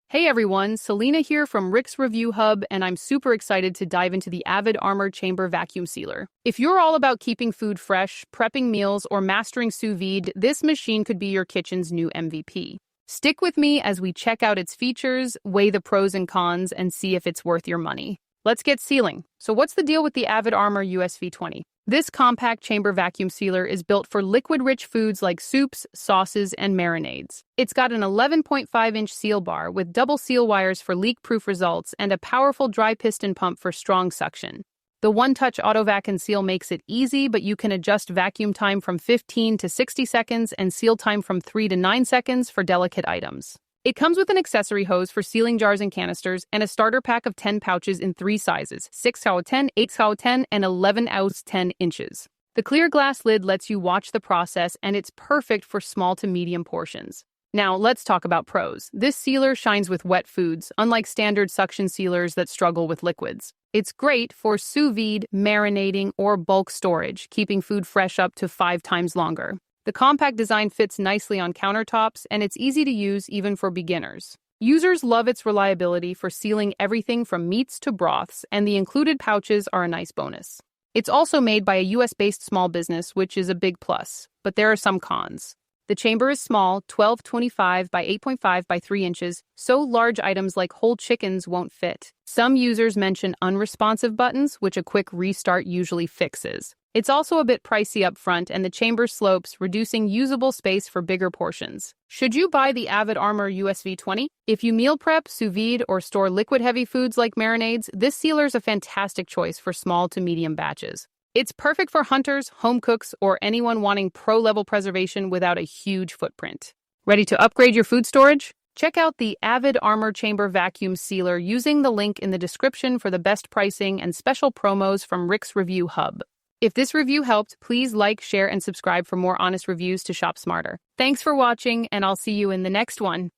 Hey everyone, Selena here from Rick's Review Hub, and I'm super excited to dive into the Avid Armor Chamber Vacuum Sealer. If you're all about keeping food fresh, prepping meals, or mastering sous vide, this machine could be your kitchen's new MVP. Stick with me as we check out its features, weigh the pros and cons, and see if it's worth your money. Let's get sealing. So what's the deal with the Avid Armor USV20? This compact chamber vacuum sealer is built for liquid-rich foods like soups, sauces, and marinades. It's got an 11.5-inch seal bar with double seal wires for leak-proof results and a powerful dry piston pump for strong suction. The one-touch auto-vac and seal makes it easy, but you can adjust vacuum time from 15 to 60 seconds and seal time from 3 to 9 seconds for delicate items. It comes with an accessory hose for sealing jars and canisters and a starter pack of 10 pouches in 3 sizes, 6x10, 8x10, and 11x 10 inches. The clear glass lid lets you watch the process, and it's perfect for small to medium portions. Now, let's talk about pros. This sealer shines with wet foods, unlike standard suction sealers that struggle with liquids. It's great for sous vide, marinating, or bulk storage, keeping food fresh up to 5 times longer. The compact design fits nicely on countertops, and it's easy to use even for beginners. Users love its reliability for sealing everything from meats to broths, and the included pouches are a nice bonus. It's also made by a US-based small business, which is a big plus, but there are some cons. The chamber is small, 12.25 by 8.5 by 3 inches, so large items like whole chickens won't fit. Some users mention unresponsive buttons, which a quick restart usually fixes. It's also a bit pricey up front, and the chamber slopes, reducing usable space for bigger portions. Should you buy the Avid Armor USV20? If you meal prep, sous vide, or store liquid-heavy foods like marinades, this sealer is a fantastic choice for small to medium batches. It's perfect for hunters, home cooks, or anyone wanting pro-level preservation without a huge footprint. Ready to upgrade your food storage? Check out the Avid Armor Chamber Vacuum Sealer using the link in the description for the best pricing and special promos from Rick's Review Hub. If this review helped, please like, share, and subscribe for more honest reviews to shop smarter. Thanks for watching, and I'll see you in the next one.